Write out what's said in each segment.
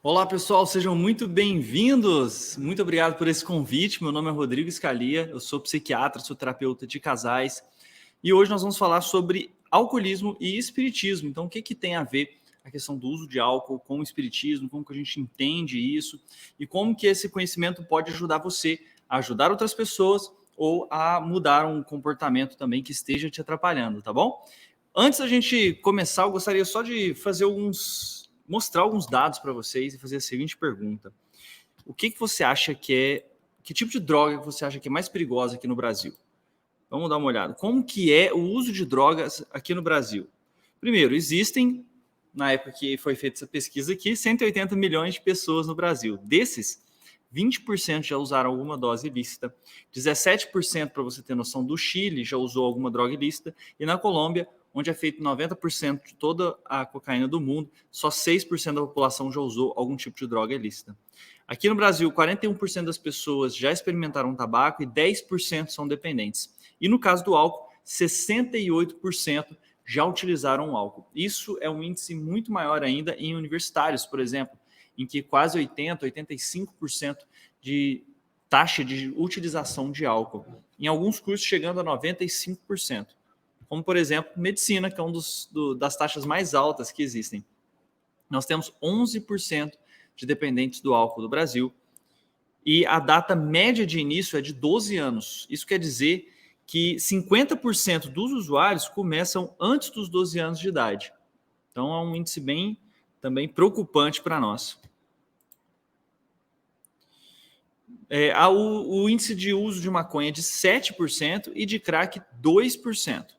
Olá, pessoal, sejam muito bem-vindos. Muito obrigado por esse convite. Meu nome é Rodrigo Scalia, eu sou psiquiatra, sou terapeuta de casais e hoje nós vamos falar sobre alcoolismo e espiritismo. Então, o que tem a ver a questão do uso de álcool com o espiritismo, como que a gente entende isso e como que esse conhecimento pode ajudar você a ajudar outras pessoas ou a mudar um comportamento também que esteja te atrapalhando, tá bom? Antes da gente começar, eu gostaria só de mostrar alguns dados para vocês e fazer a seguinte pergunta: o que você acha que tipo de droga você acha que é mais perigosa aqui no Brasil? Vamos dar uma olhada. Como que é o uso de drogas aqui no Brasil? Primeiro, existem, na época que foi feita essa pesquisa aqui, 180 milhões de pessoas no Brasil. Desses, 20% já usaram alguma dose ilícita, 17%, para você ter noção, do Chile já usou alguma droga ilícita, e na Colômbia, onde é feito 90% de toda a cocaína do mundo, só 6% da população já usou algum tipo de droga ilícita. Aqui no Brasil, 41% das pessoas já experimentaram tabaco e 10% são dependentes. E no caso do álcool, 68% já utilizaram o álcool. Isso é um índice muito maior ainda em universitários, por exemplo, em que quase 80%, 85% de taxa de utilização de álcool. Em alguns cursos chegando a 95%. Como, por exemplo, medicina, que é das taxas mais altas que existem. Nós temos 11% de dependentes do álcool do Brasil e a data média de início é de 12 anos. Isso quer dizer que 50% dos usuários começam antes dos 12 anos de idade. Então é um índice bem também preocupante para nós. O índice de uso de maconha é de 7% e de crack 2%.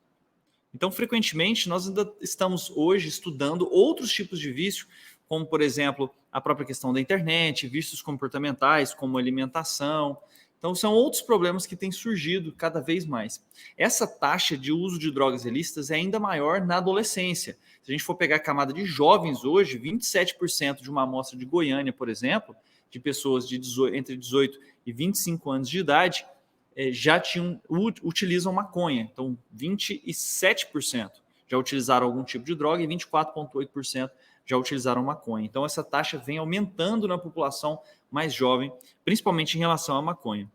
Então, frequentemente, nós ainda estamos hoje estudando outros tipos de vício, como, por exemplo, a própria questão da internet, vícios comportamentais, como alimentação. Então, são outros problemas que têm surgido cada vez mais. Essa taxa de uso de drogas ilícitas é ainda maior na adolescência. Se a gente for pegar a camada de jovens hoje, 27% de uma amostra de Goiânia, por exemplo, de pessoas entre 18 e 25 anos de idade, utilizam maconha. Então, 27% já utilizaram algum tipo de droga e 24,8% já utilizaram maconha. Então, essa taxa vem aumentando na população mais jovem, principalmente em relação à maconha.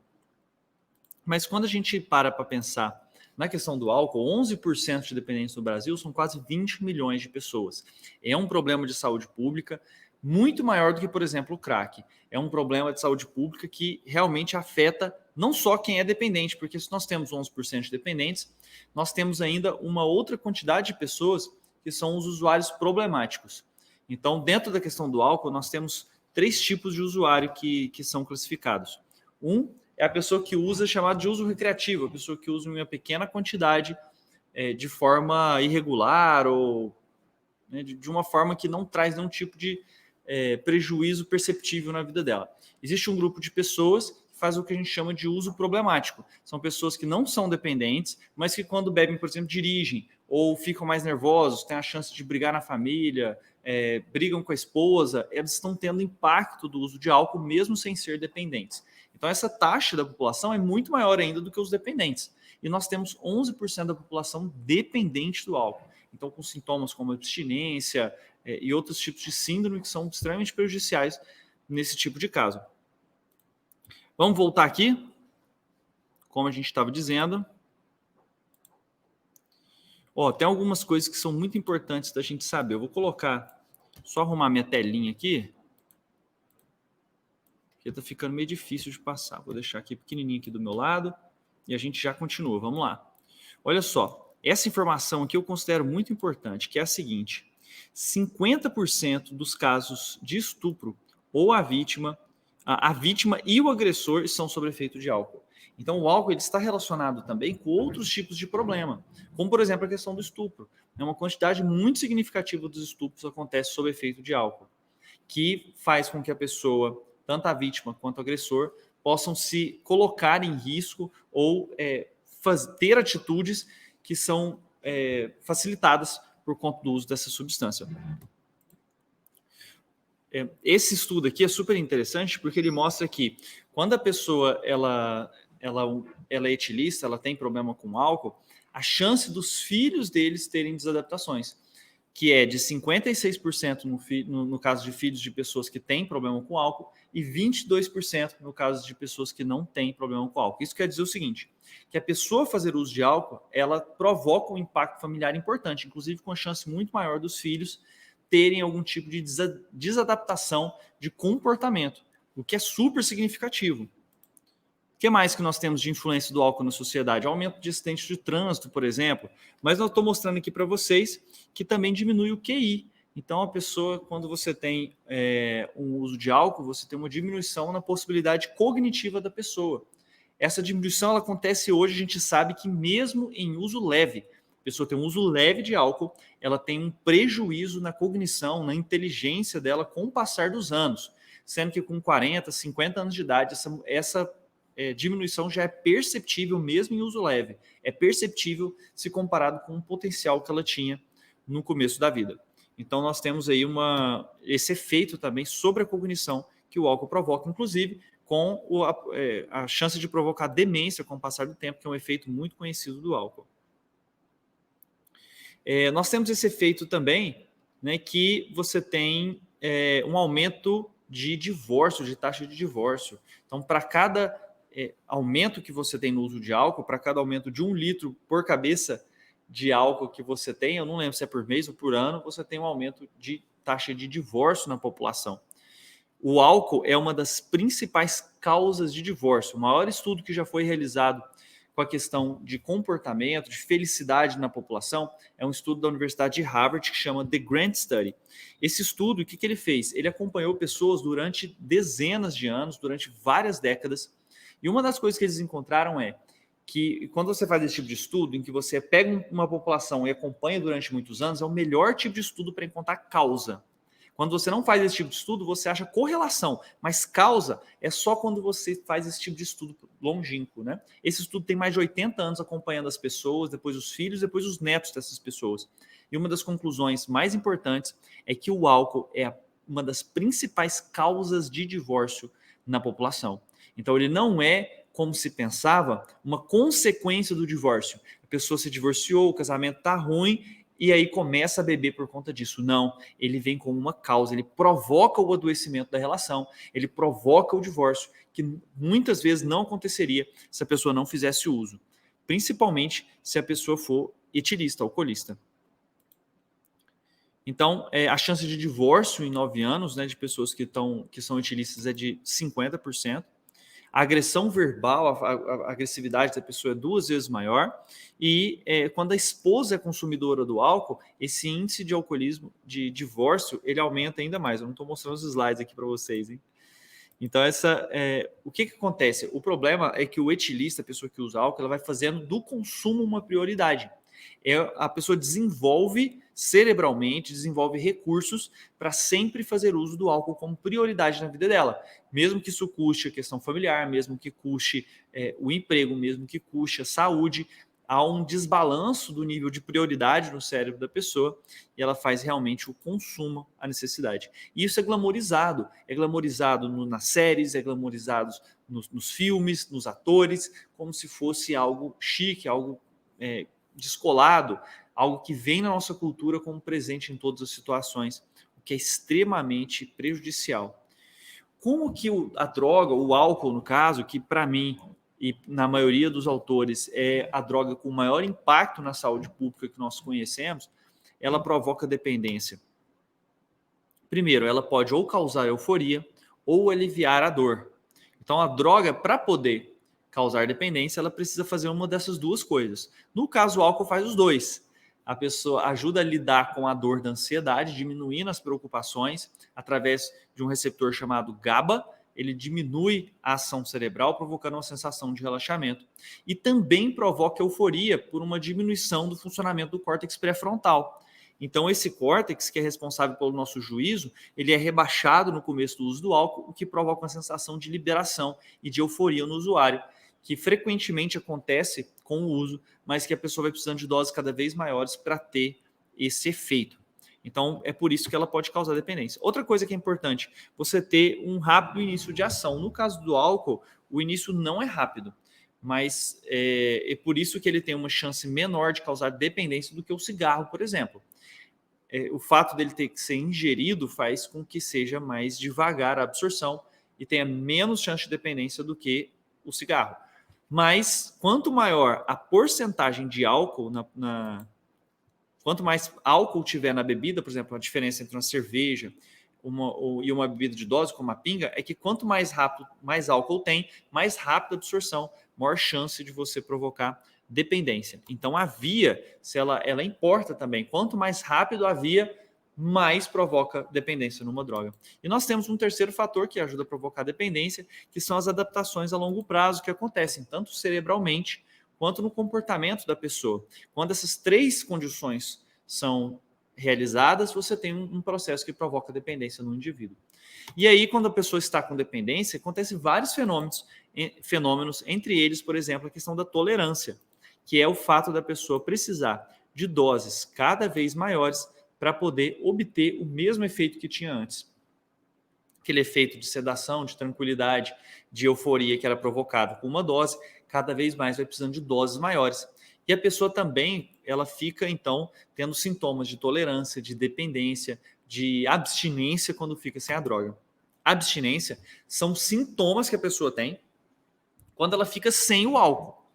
Mas quando a gente para pensar na questão do álcool, 11% de dependentes no Brasil são quase 20 milhões de pessoas. É um problema de saúde pública muito maior do que, por exemplo, o crack. É um problema de saúde pública que realmente afeta não só quem é dependente, porque se nós temos 11% de dependentes, nós temos ainda uma outra quantidade de pessoas que são os usuários problemáticos. Então, dentro da questão do álcool, nós temos 3 tipos de usuário que são classificados. Um é a pessoa que usa, chamado de uso recreativo, a pessoa que usa em uma pequena quantidade de forma irregular ou de uma forma que não traz nenhum tipo de prejuízo perceptível na vida dela. Existe um grupo de pessoas que faz o que a gente chama de uso problemático. São pessoas que não são dependentes, mas que quando bebem, por exemplo, dirigem ou ficam mais nervosos, têm a chance de brigar na família, brigam com a esposa, eles estão tendo impacto do uso de álcool mesmo sem ser dependentes. Então essa taxa da população é muito maior ainda do que os dependentes. E nós temos 11% da população dependente do álcool. Então com sintomas como abstinência, e outros tipos de síndrome que são extremamente prejudiciais nesse tipo de caso. Vamos voltar aqui, como a gente estava dizendo. Tem algumas coisas que são muito importantes da gente saber. Eu vou só arrumar minha telinha aqui, porque está ficando meio difícil de passar. Vou deixar aqui pequenininho aqui do meu lado e a gente já continua. Vamos lá. Olha só, essa informação aqui eu considero muito importante, que é a seguinte: 50% dos casos de estupro ou a vítima e o agressor estão sob efeito de álcool. Então, o álcool ele está relacionado também com outros tipos de problema, como, por exemplo, a questão do estupro. Uma quantidade muito significativa dos estupros acontece sob efeito de álcool, que faz com que a pessoa, tanto a vítima quanto o agressor, possam se colocar em risco ou ter atitudes que são facilitadas por conta do uso dessa substância. Esse estudo aqui é super interessante porque ele mostra que quando a pessoa ela é etilista, ela tem problema com álcool, a chance dos filhos deles terem desadaptações. que é de 56% no caso de filhos de pessoas que têm problema com álcool e 22% no caso de pessoas que não têm problema com álcool. Isso quer dizer o seguinte, que a pessoa fazer uso de álcool, ela provoca um impacto familiar importante, inclusive com a chance muito maior dos filhos terem algum tipo de desadaptação de comportamento, o que é super significativo. O que mais que nós temos de influência do álcool na sociedade? Aumento de acidentes de trânsito, por exemplo. Mas eu estou mostrando aqui para vocês que também diminui o QI. Então, a pessoa, quando você tem um uso de álcool, você tem uma diminuição na possibilidade cognitiva da pessoa. Essa diminuição ela acontece hoje, a gente sabe que mesmo em uso leve, a pessoa tem um uso leve de álcool, ela tem um prejuízo na cognição, na inteligência dela com o passar dos anos. Sendo que com 40, 50 anos de idade, essa diminuição já é perceptível mesmo em uso leve. É perceptível se comparado com o potencial que ela tinha no começo da vida. Então nós temos aí esse efeito também sobre a cognição que o álcool provoca, inclusive com a chance de provocar demência com o passar do tempo, que é um efeito muito conhecido do álcool. Nós temos esse efeito também, né, que você tem um aumento de divórcio, de taxa de divórcio. Então, para cada aumento que você tem no uso de álcool, para cada aumento de 1 litro por cabeça de álcool que você tem, eu não lembro se é por mês ou por ano, você tem um aumento de taxa de divórcio na população. O álcool é uma das principais causas de divórcio. O maior estudo que já foi realizado com a questão de comportamento, de felicidade na população, é um estudo da Universidade de Harvard que chama The Grant Study. Esse estudo, o que ele fez? Ele acompanhou pessoas durante dezenas de anos, durante várias décadas, e uma das coisas que eles encontraram é que quando você faz esse tipo de estudo, em que você pega uma população e acompanha durante muitos anos, é o melhor tipo de estudo para encontrar causa. Quando você não faz esse tipo de estudo, você acha correlação, mas causa é só quando você faz esse tipo de estudo longínquo, né? Esse estudo tem mais de 80 anos acompanhando as pessoas, depois os filhos, depois os netos dessas pessoas. E uma das conclusões mais importantes é que o álcool é uma das principais causas de divórcio na população. Então, ele não é, como se pensava, uma consequência do divórcio. A pessoa se divorciou, o casamento está ruim, e aí começa a beber por conta disso. Não, ele vem como uma causa, ele provoca o adoecimento da relação, ele provoca o divórcio, que muitas vezes não aconteceria se a pessoa não fizesse uso, principalmente se a pessoa for etilista, alcoolista. Então, a chance de divórcio em 9 anos, né, de pessoas que são etilistas é de 50%. A agressão verbal, a agressividade da pessoa é 2 vezes maior. E quando a esposa é consumidora do álcool, esse índice de alcoolismo, de divórcio, ele aumenta ainda mais. Eu não estou mostrando os slides aqui para vocês, hein? Então, o que acontece? O problema é que o etilista, a pessoa que usa álcool, ela vai fazendo do consumo uma prioridade. A pessoa desenvolve cerebralmente, desenvolve recursos para sempre fazer uso do álcool como prioridade na vida dela. Mesmo que isso custe a questão familiar, mesmo que custe o emprego, mesmo que custe a saúde, há um desbalanço do nível de prioridade no cérebro da pessoa e ela faz realmente o consumo, a necessidade. E isso é glamorizado nas séries, é glamorizado nos filmes, nos atores, como se fosse algo chique, algo descolado, algo que vem na nossa cultura como presente em todas as situações, o que é extremamente prejudicial. Como que a droga, o álcool no caso, que para mim e na maioria dos autores é a droga com maior impacto na saúde pública que nós conhecemos, ela provoca dependência. Primeiro, ela pode ou causar euforia ou aliviar a dor. Então, a droga, para poder causar dependência, ela precisa fazer uma dessas duas coisas. No caso, o álcool faz os dois. A pessoa ajuda a lidar com a dor da ansiedade, diminuindo as preocupações através de um receptor chamado GABA. Ele diminui a ação cerebral, provocando uma sensação de relaxamento. E também provoca euforia por uma diminuição do funcionamento do córtex pré-frontal. Então, esse córtex, que é responsável pelo nosso juízo, ele é rebaixado no começo do uso do álcool, o que provoca uma sensação de liberação e de euforia no usuário, que frequentemente acontece com o uso, mas que a pessoa vai precisando de doses cada vez maiores para ter esse efeito. Então, é por isso que ela pode causar dependência. Outra coisa que é importante, você ter um rápido início de ação. No caso do álcool, o início não é rápido, mas é por isso que ele tem uma chance menor de causar dependência do que o cigarro, por exemplo. o fato dele ter que ser ingerido faz com que seja mais devagar a absorção e tenha menos chance de dependência do que o cigarro. Mas quanto maior a porcentagem de álcool, quanto mais álcool tiver na bebida, por exemplo, a diferença entre uma cerveja e uma bebida de dose, como a pinga, é que quanto mais rápido, mais álcool tem, mais rápida a absorção, maior chance de você provocar dependência. Então a via, se ela importa também. Quanto mais rápido a via, mais provoca dependência numa droga. E nós temos um terceiro fator que ajuda a provocar dependência, que são as adaptações a longo prazo que acontecem tanto cerebralmente quanto no comportamento da pessoa. Quando essas três condições são realizadas, você tem um processo que provoca dependência no indivíduo. E aí, quando a pessoa está com dependência, acontecem vários fenômenos, entre eles, por exemplo, a questão da tolerância, que é o fato da pessoa precisar de doses cada vez maiores para poder obter o mesmo efeito que tinha antes. Aquele efeito de sedação, de tranquilidade, de euforia que era provocado com uma dose, cada vez mais vai precisando de doses maiores. E a pessoa também, ela fica, então, tendo sintomas de tolerância, de dependência, de abstinência quando fica sem a droga. Abstinência são sintomas que a pessoa tem quando ela fica sem o álcool.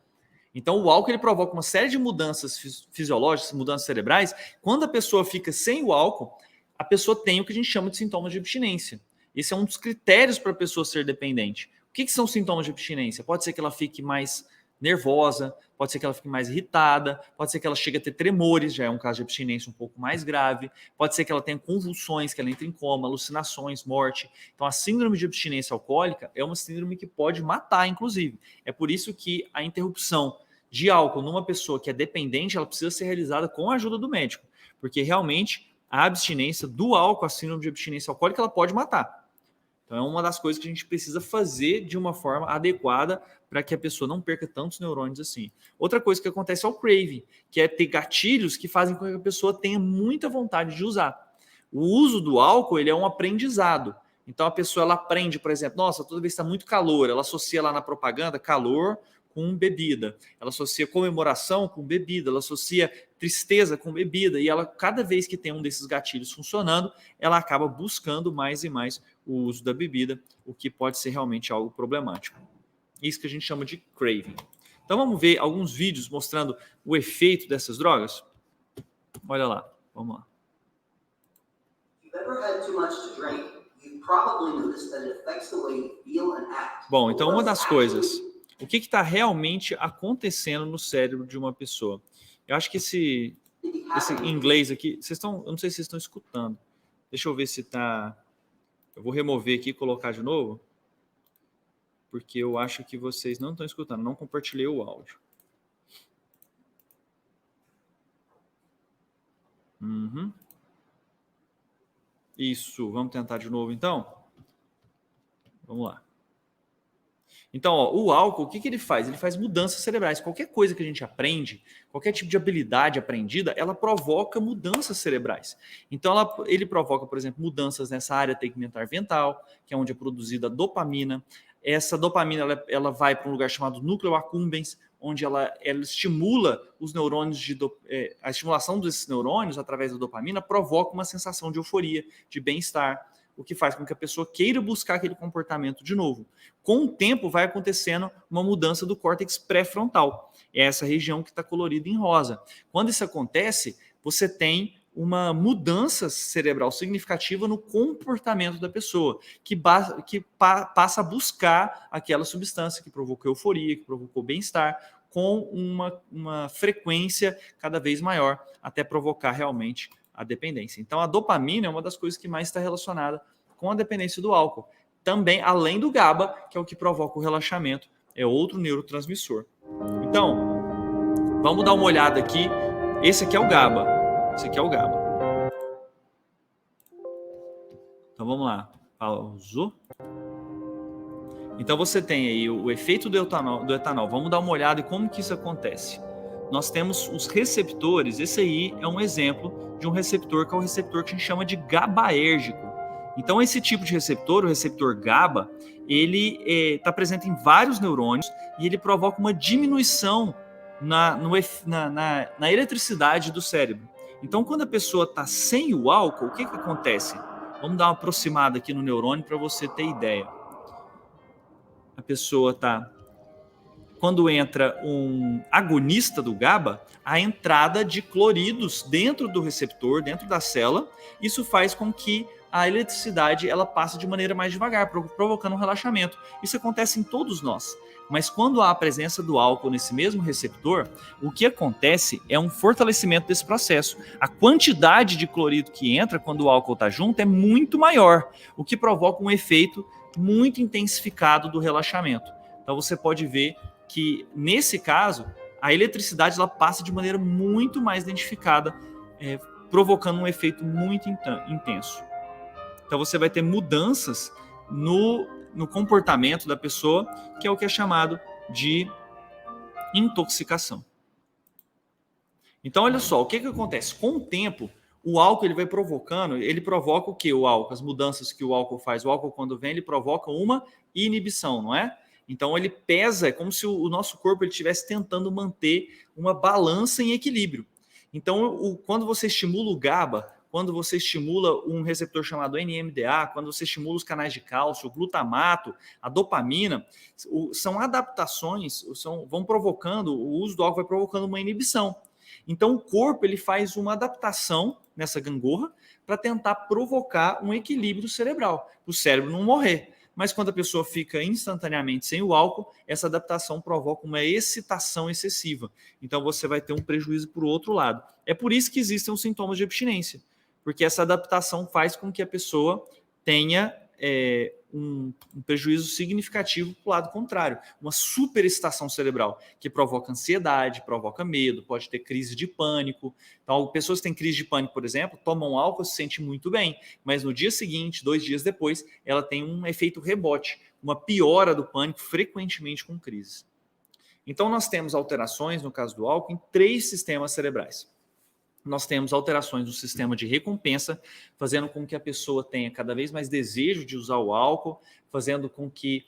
Então, o álcool ele provoca uma série de mudanças fisiológicas, mudanças cerebrais. Quando a pessoa fica sem o álcool, a pessoa tem o que a gente chama de sintomas de abstinência. Esse é um dos critérios para a pessoa ser dependente. O que são sintomas de abstinência? Pode ser que ela fique mais nervosa, pode ser que ela fique mais irritada, pode ser que ela chegue a ter tremores, já é um caso de abstinência um pouco mais grave, pode ser que ela tenha convulsões, que ela entre em coma, alucinações, morte. Então, a síndrome de abstinência alcoólica é uma síndrome que pode matar, inclusive. É por isso que a interrupção de álcool numa pessoa que é dependente, ela precisa ser realizada com a ajuda do médico, porque realmente a abstinência do álcool, a síndrome de abstinência alcoólica, ela pode matar. Então, é uma das coisas que a gente precisa fazer de uma forma adequada para que a pessoa não perca tantos neurônios assim. Outra coisa que acontece é o craving, que é ter gatilhos que fazem com que a pessoa tenha muita vontade de usar. O uso do álcool, ele é um aprendizado. Então, a pessoa ela aprende, por exemplo, nossa, toda vez que está muito calor, ela associa lá na propaganda calor com bebida. Ela associa comemoração com bebida, ela associa tristeza com bebida, e ela, cada vez que tem um desses gatilhos funcionando, ela acaba buscando mais e mais o uso da bebida, o que pode ser realmente algo problemático. Isso que a gente chama de craving. Então vamos ver alguns vídeos mostrando o efeito dessas drogas? Olha lá, vamos lá. Bom, então uma das coisas, o que está realmente acontecendo no cérebro de uma pessoa? Eu acho que esse inglês aqui, eu não sei se vocês estão escutando. Deixa eu ver se está... Eu vou remover aqui e colocar de novo, porque eu acho que vocês não estão escutando, não compartilhei o áudio. Isso, vamos tentar de novo então? Vamos lá. Então, ó, o álcool, o que ele faz? Ele faz mudanças cerebrais. Qualquer coisa que a gente aprende, qualquer tipo de habilidade aprendida, ela provoca mudanças cerebrais. Então, ele provoca, por exemplo, mudanças nessa área tegmentar ventral, que é onde é produzida a dopamina. Essa dopamina ela vai para um lugar chamado núcleo accumbens, onde ela estimula os neurônios, a estimulação desses neurônios através da dopamina provoca uma sensação de euforia, de bem-estar, o que faz com que a pessoa queira buscar aquele comportamento de novo. Com o tempo, vai acontecendo uma mudança do córtex pré-frontal. É essa região que está colorida em rosa. Quando isso acontece, você tem uma mudança cerebral significativa no comportamento da pessoa, que passa a buscar aquela substância que provocou euforia, que provocou bem-estar, com uma frequência cada vez maior, até provocar realmente a dependência. Então, a dopamina é uma das coisas que mais está relacionada com a dependência do álcool. Também, além do GABA, que é o que provoca o relaxamento, é outro neurotransmissor. Então, vamos dar uma olhada aqui. Esse aqui é o GABA. Esse aqui é o GABA. Então, vamos lá. Pausou. Então, você tem aí o efeito do etanol. Vamos dar uma olhada em como que isso acontece. Nós temos os receptores. Esse aí é um exemplo de um receptor, que é o receptor que a gente chama de GABAérgico. Então, esse tipo de receptor, o receptor GABA, ele está presente em vários neurônios e ele provoca uma diminuição na eletricidade do cérebro. Então, quando a pessoa está sem o álcool, o que acontece? Vamos dar uma aproximada aqui no neurônio para você ter ideia. A pessoa está... Quando entra um agonista do GABA, a entrada de cloridos dentro do receptor, dentro da célula, isso faz com que a eletricidade ela passe de maneira mais devagar, provocando um relaxamento. Isso acontece em todos nós. Mas quando há a presença do álcool nesse mesmo receptor, o que acontece é um fortalecimento desse processo. A quantidade de clorido que entra quando o álcool está junto é muito maior, o que provoca um efeito muito intensificado do relaxamento. Então você pode ver que, nesse caso, a eletricidade ela passa de maneira muito mais identificada, provocando um efeito muito intenso. Então você vai ter mudanças no comportamento da pessoa, que é o que é chamado de intoxicação. Então, olha só, o que acontece? Com o tempo, o álcool ele vai provocando, ele provoca o que? O álcool, as mudanças que o álcool faz. O álcool, quando vem, ele provoca uma inibição, não é? Então, ele pesa, é como se o nosso corpo estivesse tentando manter uma balança em equilíbrio. Então, quando você estimula o GABA, quando você estimula um receptor chamado NMDA, quando você estimula os canais de cálcio, o glutamato, a dopamina, são adaptações, vão provocando, o uso do álcool vai provocando uma inibição. Então, o corpo ele faz uma adaptação nessa gangorra para tentar provocar um equilíbrio cerebral, para o cérebro não morrer. Mas quando a pessoa fica instantaneamente sem o álcool, essa adaptação provoca uma excitação excessiva. Então você vai ter um prejuízo por outro lado. É por isso que existem os sintomas de abstinência, porque essa adaptação faz com que a pessoa tenha um prejuízo significativo para o lado contrário, uma superexcitação cerebral, que provoca ansiedade, provoca medo, pode ter crise de pânico. Então, pessoas que têm crise de pânico, por exemplo, tomam álcool, se sente muito bem, mas no dia seguinte, 2 dias depois, ela tem um efeito rebote, uma piora do pânico, frequentemente com crises. Então, nós temos alterações, no caso do álcool, em 3 sistemas cerebrais. Nós temos alterações no sistema de recompensa, fazendo com que a pessoa tenha cada vez mais desejo de usar o álcool, fazendo com que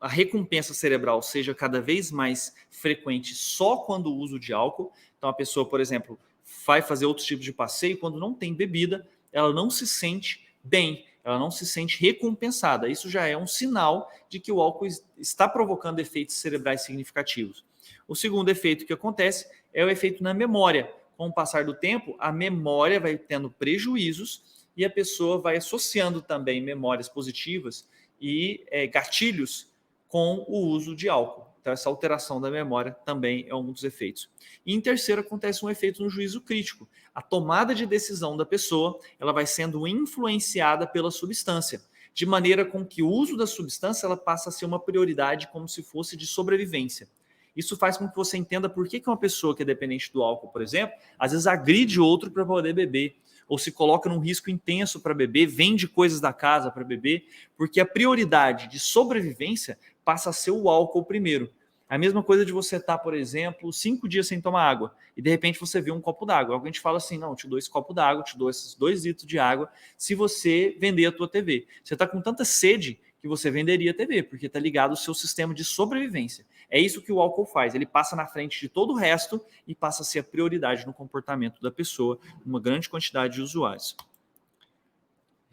a recompensa cerebral seja cada vez mais frequente só quando o uso de álcool. Então, a pessoa, por exemplo, vai fazer outros tipos de passeio, quando não tem bebida, ela não se sente bem, ela não se sente recompensada. Isso já é um sinal de que o álcool está provocando efeitos cerebrais significativos. O segundo efeito que acontece é o efeito na memória. Com o passar do tempo, a memória vai tendo prejuízos e a pessoa vai associando também memórias positivas e gatilhos com o uso de álcool. Então, essa alteração da memória também é um dos efeitos. E em terceiro, acontece um efeito no juízo crítico. A tomada de decisão da pessoa ela vai sendo influenciada pela substância, de maneira com que o uso da substância ela passa a ser uma prioridade como se fosse de sobrevivência. Isso faz com que você entenda por que uma pessoa que é dependente do álcool, por exemplo, às vezes agride outro para poder beber, ou se coloca num risco intenso para beber, vende coisas da casa para beber, porque a prioridade de sobrevivência passa a ser o álcool primeiro. A mesma coisa de você estar, por exemplo, 5 dias sem tomar água, e de repente você vê um copo d'água. Alguém te fala assim, não, te dou esse copo d'água, te dou esses 2 litros de água, se você vender a tua TV. Você está com tanta sede que você venderia a TV, porque está ligado ao seu sistema de sobrevivência. É isso que o álcool faz, ele passa na frente de todo o resto e passa a ser a prioridade no comportamento da pessoa, uma grande quantidade de usuários.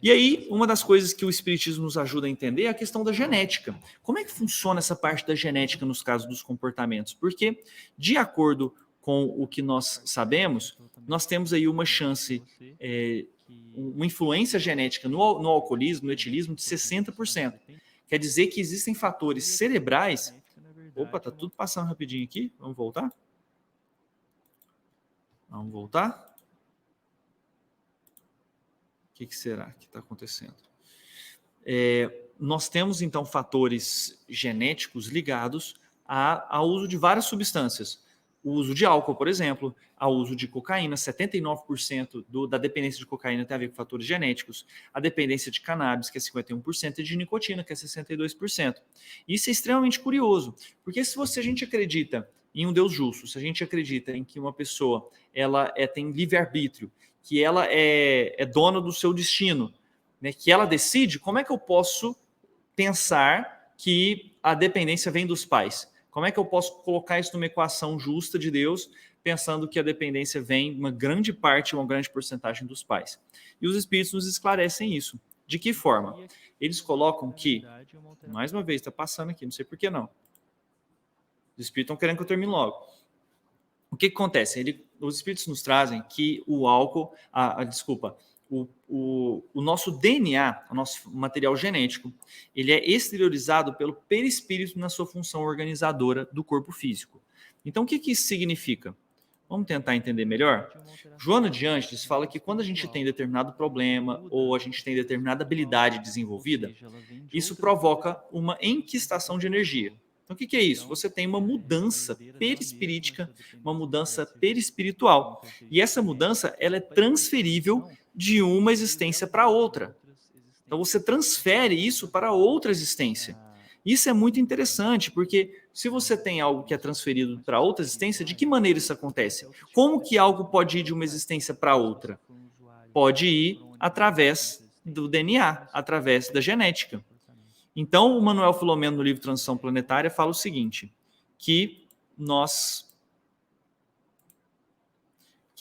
E aí, uma das coisas que o Espiritismo nos ajuda a entender é a questão da genética. Como é que funciona essa parte da genética nos casos dos comportamentos? Porque, de acordo com o que nós sabemos, nós temos aí uma chance, uma influência genética no alcoolismo, no etilismo, de 60%. Quer dizer que existem fatores cerebrais... Opa, tá tudo passando rapidinho aqui. Vamos voltar? Vamos voltar? O que será que está acontecendo? Nós temos, então, fatores genéticos ligados ao uso de várias substâncias. O uso de álcool, por exemplo, ao uso de cocaína, 79% da dependência de cocaína tem a ver com fatores genéticos. A dependência de cannabis, que é 51%, e de nicotina, que é 62%. Isso é extremamente curioso, porque se a gente acredita em um Deus justo, se a gente acredita em que uma pessoa ela tem livre-arbítrio, que ela é dona do seu destino, né, que ela decide, como é que eu posso pensar que a dependência vem dos pais? Como é que eu posso colocar isso numa equação justa de Deus, pensando que a dependência vem uma grande parte, uma grande porcentagem dos pais. E os espíritos nos esclarecem isso. De que forma? Eles colocam que, mais uma vez, está passando aqui, não sei por que não. Os espíritos estão querendo que eu termine logo. O que acontece? Os espíritos nos trazem que o álcool, o nosso DNA, o nosso material genético, ele é exteriorizado pelo perispírito na sua função organizadora do corpo físico. Então, o que isso significa? Vamos tentar entender melhor? Joana de Ângeles fala que quando a gente tem determinado problema ou a gente tem determinada habilidade desenvolvida, isso provoca uma enquistação de energia. Então, o que é isso? Você tem uma mudança perispirítica, uma mudança perispiritual. E essa mudança ela é transferível de uma existência para outra. Então, você transfere isso para outra existência. Isso é muito interessante, porque se você tem algo que é transferido para outra existência, de que maneira isso acontece? Como que algo pode ir de uma existência para outra? Pode ir através do DNA, através da genética. Então, o Manuel Filomeno, no livro Transição Planetária, fala o seguinte, que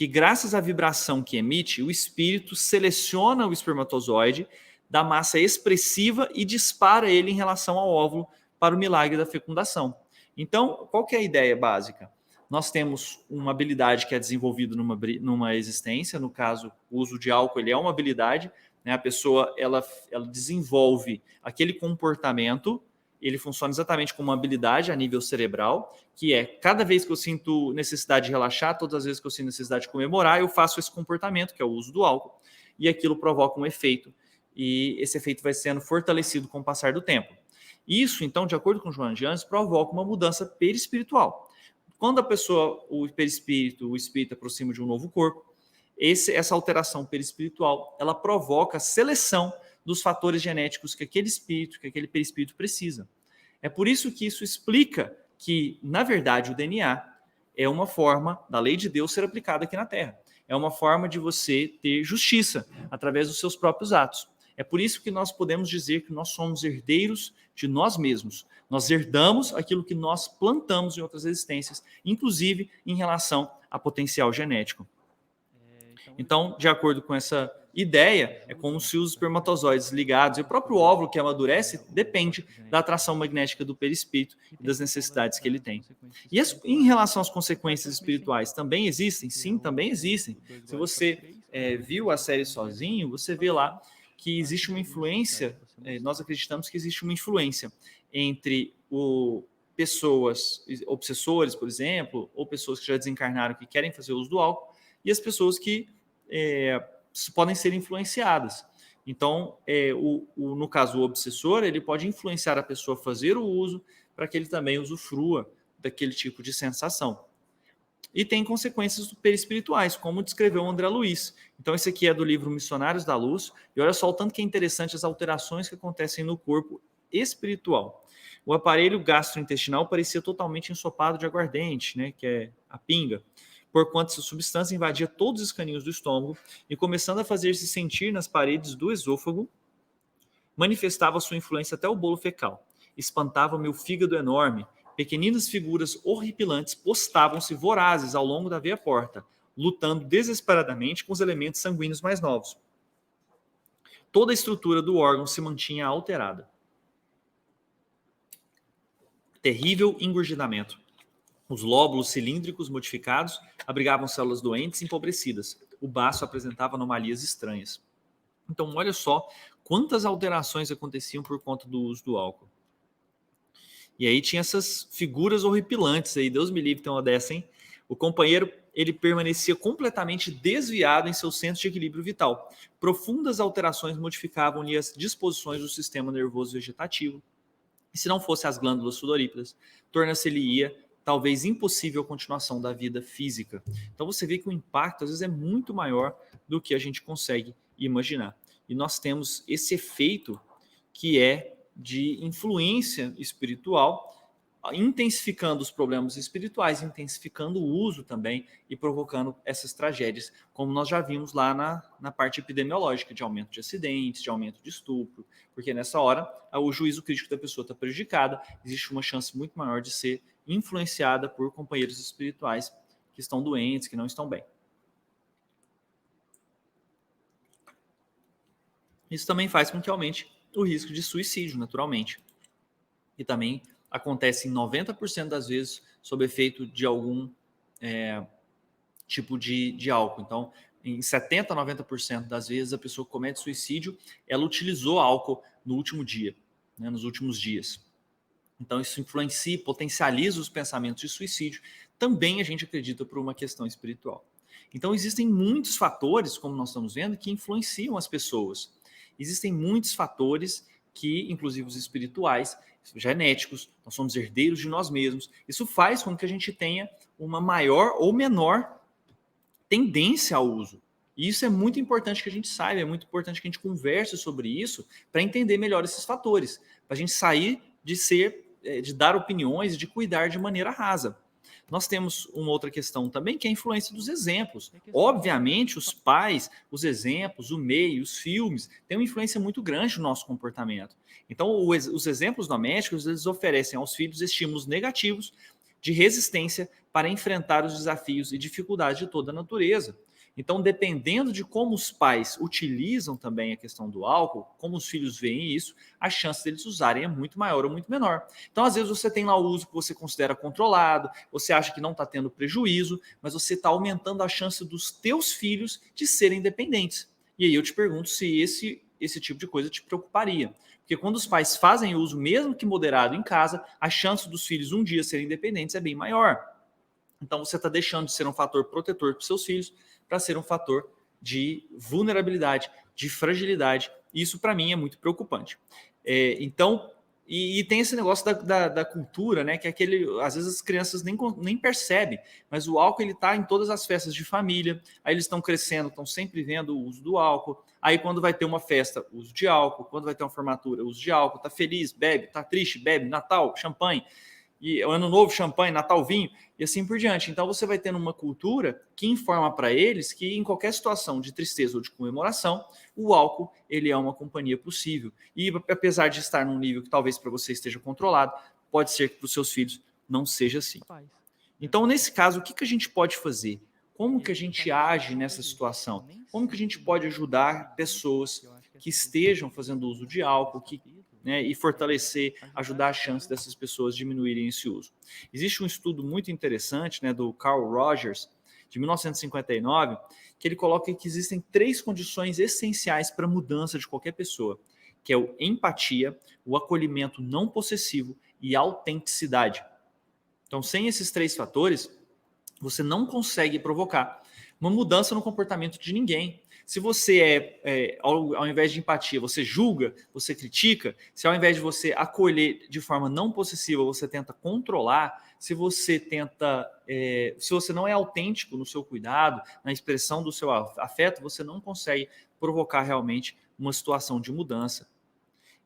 graças à vibração que emite, o espírito seleciona o espermatozoide da massa expressiva e dispara ele em relação ao óvulo para o milagre da fecundação. Então, qual que é a ideia básica? Nós temos uma habilidade que é desenvolvida numa existência, no caso, o uso de álcool ele é uma habilidade, né? A pessoa ela desenvolve aquele comportamento, ele funciona exatamente como uma habilidade a nível cerebral, que é cada vez que eu sinto necessidade de relaxar, todas as vezes que eu sinto necessidade de comemorar, eu faço esse comportamento, que é o uso do álcool, e aquilo provoca um efeito, e esse efeito vai sendo fortalecido com o passar do tempo. Isso, então, de acordo com Joana de Ângeles, provoca uma mudança perispiritual. Quando a pessoa, o espírito aproxima de um novo corpo, essa alteração perispiritual, ela provoca a seleção dos fatores genéticos que aquele perispírito precisa. É por isso que isso explica que, na verdade, o DNA é uma forma da lei de Deus ser aplicada aqui na Terra. É uma forma de você ter justiça através dos seus próprios atos. É por isso que nós podemos dizer que nós somos herdeiros de nós mesmos. Nós herdamos aquilo que nós plantamos em outras existências, inclusive em relação a potencial genético. Então, de acordo com essa ideia, é como se os espermatozoides ligados e o próprio óvulo que amadurece depende da atração magnética do perispírito e das necessidades que ele tem. E em relação às consequências espirituais, também existem? Sim, também existem. Se você viu a série sozinho, você vê lá que existe uma influência, nós acreditamos que existe uma influência entre pessoas obsessores, por exemplo, ou pessoas que já desencarnaram que querem fazer uso do álcool, e as pessoas que podem ser influenciadas. Então, no caso, o obsessor, ele pode influenciar a pessoa a fazer o uso para que ele também usufrua daquele tipo de sensação. E tem consequências perispirituais, como descreveu o André Luiz. Então, esse aqui é do livro Missionários da Luz, e olha só o tanto que é interessante as alterações que acontecem no corpo espiritual. O aparelho gastrointestinal parecia totalmente ensopado de aguardente, né, que é a pinga, porquanto essa substância invadia todos os caninhos do estômago e, começando a fazer-se sentir nas paredes do esôfago, manifestava sua influência até o bolo fecal. Espantava meu fígado enorme. Pequeninas figuras horripilantes postavam-se vorazes ao longo da veia porta, lutando desesperadamente com os elementos sanguíneos mais novos. Toda a estrutura do órgão se mantinha alterada. Terrível engurgidamento. Os lóbulos cilíndricos modificados abrigavam células doentes e empobrecidas. O baço apresentava anomalias estranhas. Então, olha só quantas alterações aconteciam por conta do uso do álcool. E aí tinha essas figuras horripilantes aí, Deus me livre, tem uma dessa, hein? O companheiro, ele permanecia completamente desviado em seu centro de equilíbrio vital. Profundas alterações modificavam-lhe as disposições do sistema nervoso vegetativo. E se não fosse as glândulas sudoríparas, torna-se-lhe-ia talvez impossível a continuação da vida física. Então você vê que o impacto às vezes é muito maior do que a gente consegue imaginar. E nós temos esse efeito que é de influência espiritual, intensificando os problemas espirituais, intensificando o uso também e provocando essas tragédias, como nós já vimos lá na parte epidemiológica, de aumento de acidentes, de aumento de estupro, porque nessa hora o juízo crítico da pessoa está prejudicada, existe uma chance muito maior de ser influenciada por companheiros espirituais que estão doentes, que não estão bem. Isso também faz com que aumente o risco de suicídio, naturalmente. E também acontece em 90% das vezes sob efeito de algum tipo de álcool. Então, em 70% a 90% das vezes a pessoa que comete suicídio, ela utilizou álcool no último dia, né, nos últimos dias. Então, isso influencia e potencializa os pensamentos de suicídio. Também a gente acredita por uma questão espiritual. Então, existem muitos fatores, como nós estamos vendo, que influenciam as pessoas. Existem muitos fatores que, inclusive os espirituais, genéticos, nós somos herdeiros de nós mesmos. Isso faz com que a gente tenha uma maior ou menor tendência ao uso. E isso é muito importante que a gente saiba, é muito importante que a gente converse sobre isso para entender melhor esses fatores, para a gente sair de dar opiniões e de cuidar de maneira rasa. Nós temos uma outra questão também, que é a influência dos exemplos. Obviamente, os pais, os exemplos, o meio, os filmes, têm uma influência muito grande no nosso comportamento. Então, os exemplos domésticos, eles oferecem aos filhos estímulos negativos de resistência para enfrentar os desafios e dificuldades de toda a natureza. Então, dependendo de como os pais utilizam também a questão do álcool, como os filhos veem isso, a chance deles usarem é muito maior ou muito menor. Então, às vezes, você tem lá o uso que você considera controlado, você acha que não está tendo prejuízo, mas você está aumentando a chance dos teus filhos de serem dependentes. E aí eu te pergunto se esse tipo de coisa te preocuparia. Porque quando os pais fazem uso, mesmo que moderado em casa, a chance dos filhos um dia serem dependentes é bem maior. Então, você está deixando de ser um fator protetor para os seus filhos para ser um fator de vulnerabilidade, de fragilidade. Isso, para mim, é muito preocupante. Então, tem esse negócio da cultura, né? Que é às vezes as crianças nem percebem, mas o álcool ele está em todas as festas de família. Aí eles estão crescendo, estão sempre vendo o uso do álcool. Aí quando vai ter uma festa, uso de álcool. Quando vai ter uma formatura, uso de álcool. Tá feliz, bebe. Tá triste, bebe. Natal, champanhe. E o Ano Novo, champanhe, Natal, vinho, e assim por diante. Então você vai tendo uma cultura que informa para eles que em qualquer situação de tristeza ou de comemoração, o álcool ele é uma companhia possível. E apesar de estar num nível que talvez para você esteja controlado, pode ser que para os seus filhos não seja assim. Então, nesse caso, o que a gente pode fazer? Como que a gente age nessa situação? Como que a gente pode ajudar pessoas que estejam fazendo uso de álcool, e fortalecer, ajudar a chance dessas pessoas diminuírem esse uso? Existe um estudo muito interessante, do Carl Rogers, de 1959, que ele coloca que existem 3 condições essenciais para a mudança de qualquer pessoa, que é o empatia, o acolhimento não possessivo e a autenticidade. Então, sem esses 3 fatores, você não consegue provocar uma mudança no comportamento de ninguém. Se você ao invés de empatia, você julga, você critica, se ao invés de você acolher de forma não possessiva, você tenta controlar, se você não é autêntico no seu cuidado, na expressão do seu afeto, você não consegue provocar realmente uma situação de mudança.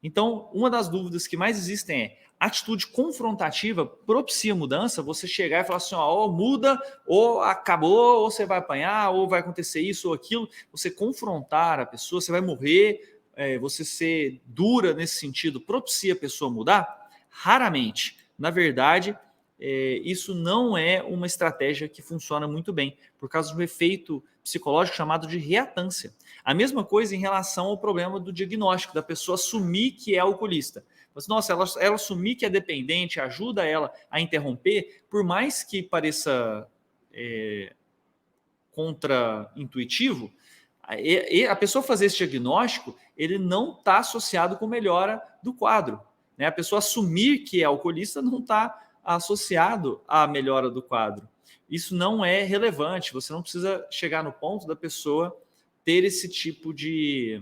Então, uma das dúvidas que mais existem é: atitude confrontativa propicia mudança? Você chegar e falar assim, ou muda, ou acabou, ou você vai apanhar, ou vai acontecer isso ou aquilo. Você confrontar a pessoa, você vai morrer, você ser dura nesse sentido, propicia a pessoa mudar? Raramente. Na verdade, isso não é uma estratégia que funciona muito bem, por causa do efeito psicológico chamado de reatância. A mesma coisa em relação ao problema do diagnóstico, da pessoa assumir que é alcoolista. Mas, nossa, ela assumir que é dependente, ajuda ela a interromper, por mais que pareça contra-intuitivo, a pessoa fazer esse diagnóstico, ele não está associado com melhora do quadro. A pessoa assumir que é alcoolista não está associado à melhora do quadro. Isso não é relevante, você não precisa chegar no ponto da pessoa ter esse tipo de...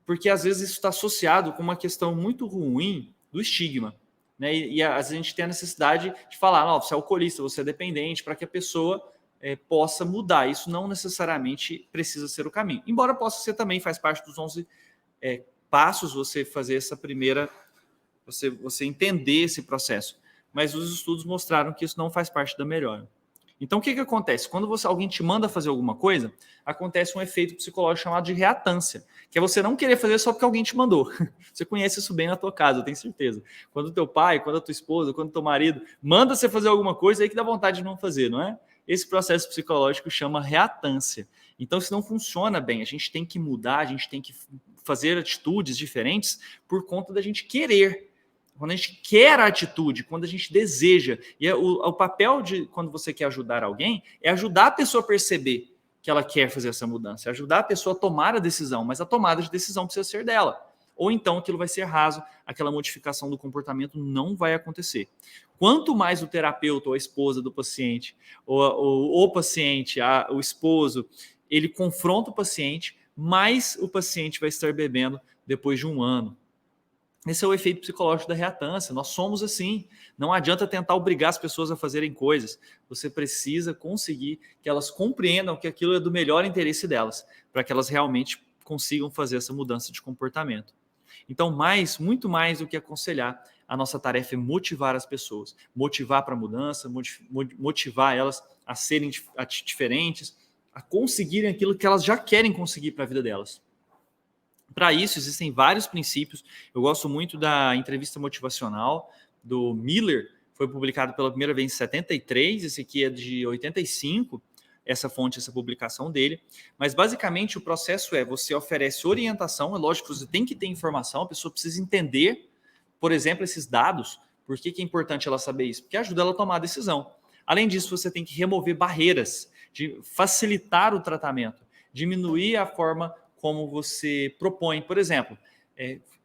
Porque às vezes isso está associado com uma questão muito ruim do estigma. E às vezes a gente tem a necessidade de falar, não, você é alcoolista, você é dependente, para que a pessoa possa mudar. Isso não necessariamente precisa ser o caminho. Embora possa ser também, faz parte dos 11 passos, você fazer essa primeira... Você entender esse processo. Mas os estudos mostraram que isso não faz parte da melhora. Então, o que acontece? Quando alguém te manda fazer alguma coisa, acontece um efeito psicológico chamado de reatância, que é você não querer fazer só porque alguém te mandou. Você conhece isso bem na tua casa, eu tenho certeza. Quando o teu pai, quando a tua esposa, quando o teu marido manda você fazer alguma coisa, aí que dá vontade de não fazer, não é? Esse processo psicológico chama reatância. Então, isso não funciona bem. A gente tem que mudar, a gente tem que fazer atitudes diferentes por conta da gente querer. Quando a gente quer a atitude, quando a gente deseja. E o papel de quando você quer ajudar alguém é ajudar a pessoa a perceber que ela quer fazer essa mudança, é ajudar a pessoa a tomar a decisão, mas a tomada de decisão precisa ser dela. Ou então aquilo vai ser raso, aquela modificação do comportamento não vai acontecer. Quanto mais o terapeuta ou a esposa do paciente, ou o paciente, o esposo, ele confronta o paciente, mais o paciente vai estar bebendo depois de um ano. Esse é o efeito psicológico da reatância. Nós somos assim. Não adianta tentar obrigar as pessoas a fazerem coisas. Você precisa conseguir que elas compreendam que aquilo é do melhor interesse delas, para que elas realmente consigam fazer essa mudança de comportamento. Então, muito mais do que aconselhar, a nossa tarefa é motivar as pessoas. Motivar para a mudança, motivar elas a serem diferentes, a conseguirem aquilo que elas já querem conseguir para a vida delas. Para isso, existem vários princípios. Eu gosto muito da entrevista motivacional do Miller, foi publicado pela primeira vez em 73, esse aqui é de 85, essa fonte, essa publicação dele. Mas, basicamente, o processo é, você oferece orientação, é lógico que você tem que ter informação, a pessoa precisa entender, por exemplo, esses dados. Por que é importante ela saber isso? Porque ajuda ela a tomar a decisão. Além disso, você tem que remover barreiras, de facilitar o tratamento, diminuir a forma como você propõe. Por exemplo,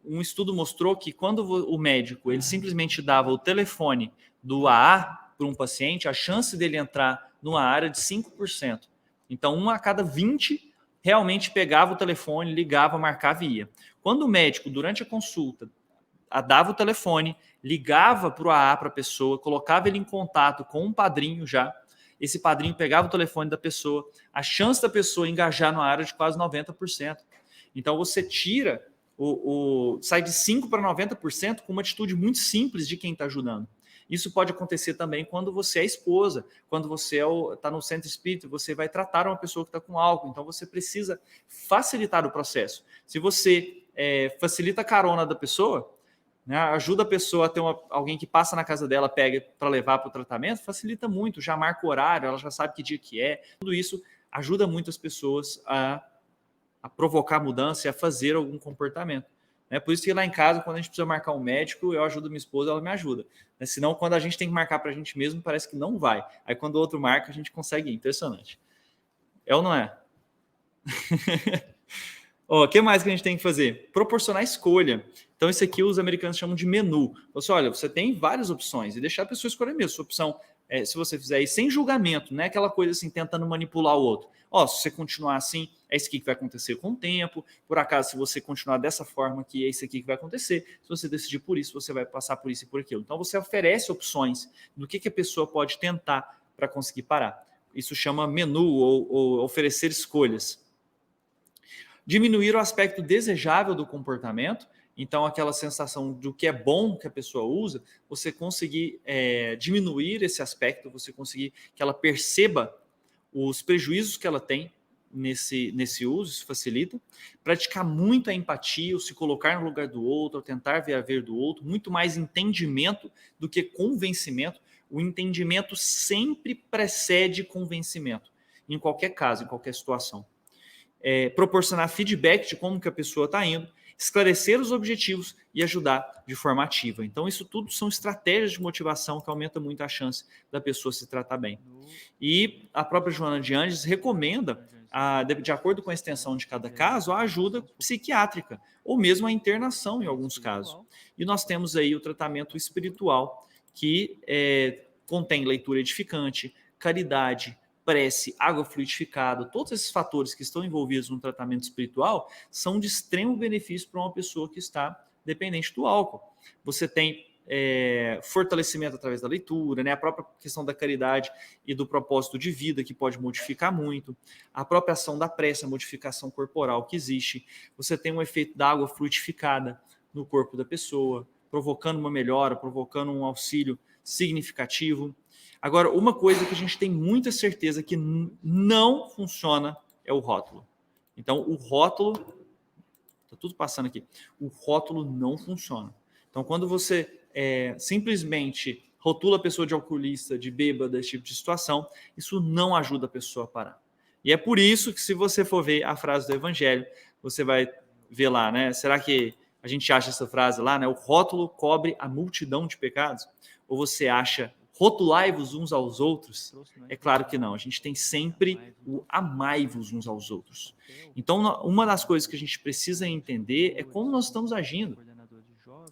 um estudo mostrou que quando o médico ele simplesmente dava o telefone do AA para um paciente, a chance dele entrar numa área de 5%. Então, 1 a cada 20 realmente pegava o telefone, ligava, marcava e ia. Quando o médico, durante a consulta, dava o telefone, ligava para o AA para a pessoa, colocava ele em contato com um padrinho já, esse padrinho pegava o telefone da pessoa, a chance da pessoa engajar na área de quase 90%. Então você tira, sai de 5% para 90% com uma atitude muito simples de quem está ajudando. Isso pode acontecer também quando você é esposa, quando você está no centro espírita, você vai tratar uma pessoa que está com álcool, então você precisa facilitar o processo. Se você facilita a carona da pessoa, né, ajuda a pessoa a ter alguém que passa na casa dela, pega para levar para o tratamento, facilita muito, já marca o horário, ela já sabe que dia que é. Tudo isso ajuda muito as pessoas a provocar mudança e a fazer algum comportamento. Né? Por isso que lá em casa, quando a gente precisa marcar um médico, eu ajudo minha esposa, ela me ajuda. Né? Senão, quando a gente tem que marcar para a gente mesmo, parece que não vai. Aí, quando o outro marca, a gente consegue ir. Impressionante. É ou não é? O que mais que a gente tem que fazer? Proporcionar escolha. Então, isso aqui os americanos chamam de menu. Você, olha, você tem várias opções e deixar a pessoa escolher mesmo. Sua opção, se você fizer isso sem julgamento, não é aquela coisa assim, tentando manipular o outro. Se você continuar assim, é isso aqui que vai acontecer com o tempo. Por acaso, se você continuar dessa forma aqui, é isso aqui que vai acontecer. Se você decidir por isso, você vai passar por isso e por aquilo. Então, você oferece opções do que a pessoa pode tentar para conseguir parar. Isso chama menu ou oferecer escolhas. Diminuir o aspecto desejável do comportamento, então aquela sensação do que é bom que a pessoa usa, você conseguir diminuir esse aspecto, você conseguir que ela perceba os prejuízos que ela tem nesse uso, isso facilita. Praticar muito a empatia, o se colocar no lugar do outro, tentar ver a ver do outro, muito mais entendimento do que convencimento. O entendimento sempre precede convencimento, em qualquer caso, em qualquer situação. Proporcionar feedback de como que a pessoa está indo, esclarecer os objetivos e ajudar de forma ativa. Então, isso tudo são estratégias de motivação que aumentam muito a chance da pessoa se tratar bem. E a própria Joana de Angelis recomenda, de acordo com a extensão de cada caso, a ajuda psiquiátrica, ou mesmo a internação em alguns casos. E nós temos aí o tratamento espiritual, que contém leitura edificante, caridade, prece, água fluidificada, todos esses fatores que estão envolvidos no tratamento espiritual são de extremo benefício para uma pessoa que está dependente do álcool. Você tem fortalecimento através da leitura, né? A própria questão da caridade e do propósito de vida, que pode modificar muito, a própria ação da prece, a modificação corporal que existe. Você tem um efeito da água fluidificada no corpo da pessoa, provocando uma melhora, provocando um auxílio significativo. Agora, uma coisa que a gente tem muita certeza que não funciona é o rótulo. Então, o rótulo, está tudo passando aqui, o rótulo não funciona. Então, quando você simplesmente rotula a pessoa de alcoolista, de bêbada, esse tipo de situação, isso não ajuda a pessoa a parar. E é por isso que, se você for ver a frase do Evangelho, você vai ver lá, né? Será que a gente acha essa frase lá, né? O rótulo cobre a multidão de pecados? Ou você acha rotulai-vos uns aos outros? É claro que não. A gente tem sempre o amai-vos uns aos outros. Então, uma das coisas que a gente precisa entender é como nós estamos agindo.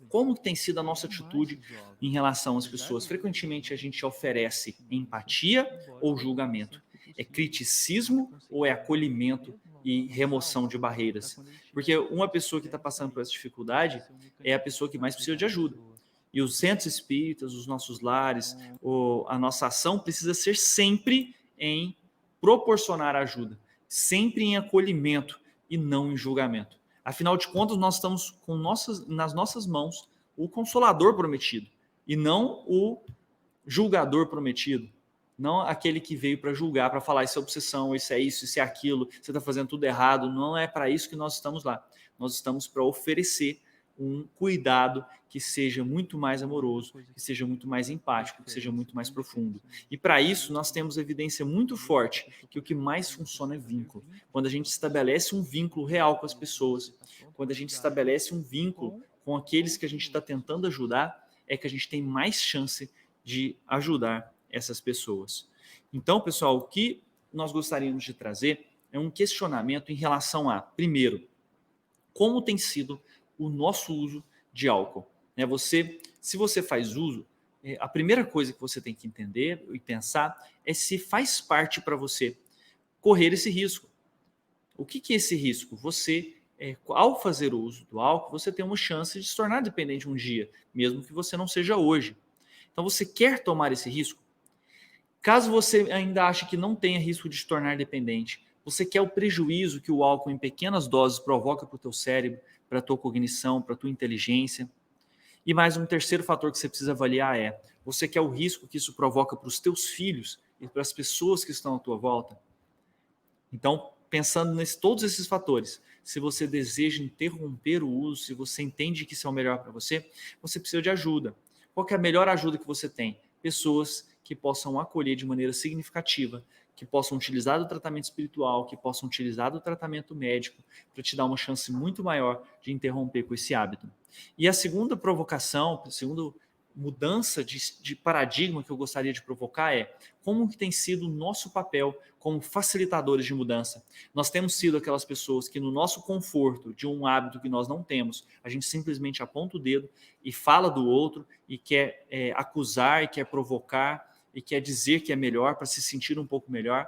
Como tem sido a nossa atitude em relação às pessoas? Frequentemente a gente oferece empatia ou julgamento? É criticismo ou é acolhimento e remoção de barreiras? Porque uma pessoa que está passando por essa dificuldade é a pessoa que mais precisa de ajuda. E os centros espíritas, os nossos lares, a nossa ação precisa ser sempre em proporcionar ajuda, sempre em acolhimento e não em julgamento. Afinal de contas, nós estamos com nas nossas mãos o Consolador prometido e não o julgador prometido. Não aquele que veio para julgar, para falar isso é obsessão, isso é aquilo, você está fazendo tudo errado. Não é para isso que nós estamos lá. Nós estamos para oferecer um cuidado que seja muito mais amoroso, que seja muito mais empático, que seja muito mais profundo. E para isso nós temos evidência muito forte que o que mais funciona é vínculo. Quando a gente estabelece um vínculo real com as pessoas, quando a gente estabelece um vínculo com aqueles que a gente está tentando ajudar, é que a gente tem mais chance de ajudar essas pessoas. Então, pessoal, o que nós gostaríamos de trazer é um questionamento em relação a, primeiro, como tem sido o nosso uso de álcool. Se você faz uso, a primeira coisa que você tem que entender e pensar é se faz parte para você correr esse risco. O que é esse risco? Você, ao fazer o uso do álcool, você tem uma chance de se tornar dependente um dia, mesmo que você não seja hoje. Então, você quer tomar esse risco? Caso você ainda ache que não tenha risco de se tornar dependente, você quer o prejuízo que o álcool em pequenas doses provoca para o teu cérebro, para a tua cognição, para a tua inteligência? E mais um terceiro fator que você precisa avaliar é: você quer o risco que isso provoca para os teus filhos e para as pessoas que estão à tua volta? Então, pensando todos esses fatores, se você deseja interromper o uso, se você entende que isso é o melhor para você, você precisa de ajuda. Qual que é a melhor ajuda que você tem? Pessoas que possam acolher de maneira significativa, que possam utilizar do tratamento espiritual, que possam utilizar do tratamento médico para te dar uma chance muito maior de interromper com esse hábito. E a segunda provocação, a segunda mudança de paradigma que eu gostaria de provocar é como que tem sido o nosso papel como facilitadores de mudança. Nós temos sido aquelas pessoas que, no nosso conforto de um hábito que nós não temos, a gente simplesmente aponta o dedo e fala do outro e quer acusar e quer provocar e quer dizer que é melhor para se sentir um pouco melhor.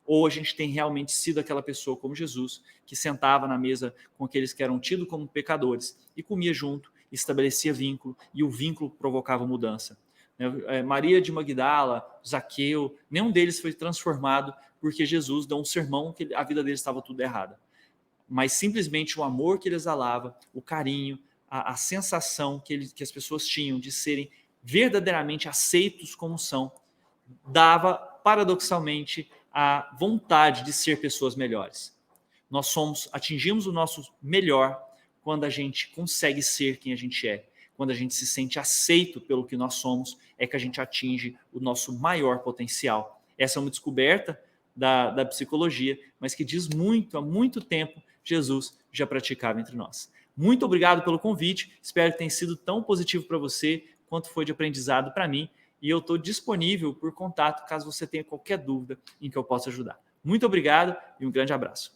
Ou a gente tem realmente sido aquela pessoa como Jesus, que sentava na mesa com aqueles que eram tidos como pecadores e comia junto, estabelecia vínculo, e o vínculo provocava mudança. Maria de Magdala, Zaqueu, nenhum deles foi transformado porque Jesus deu um sermão que a vida deles estava tudo errada. Mas simplesmente o amor que ele exalava, o carinho, a sensação que as pessoas tinham de serem verdadeiramente aceitos como são, dava, paradoxalmente, a vontade de ser pessoas melhores. Nós atingimos o nosso melhor quando a gente consegue ser quem a gente é. Quando a gente se sente aceito pelo que nós somos, é que a gente atinge o nosso maior potencial. Essa é uma descoberta da psicologia, mas que diz muito, há muito tempo, Jesus já praticava entre nós. Muito obrigado pelo convite, espero que tenha sido tão positivo para você quanto foi de aprendizado para mim, e eu estou disponível por contato caso você tenha qualquer dúvida em que eu possa ajudar. Muito obrigado e um grande abraço.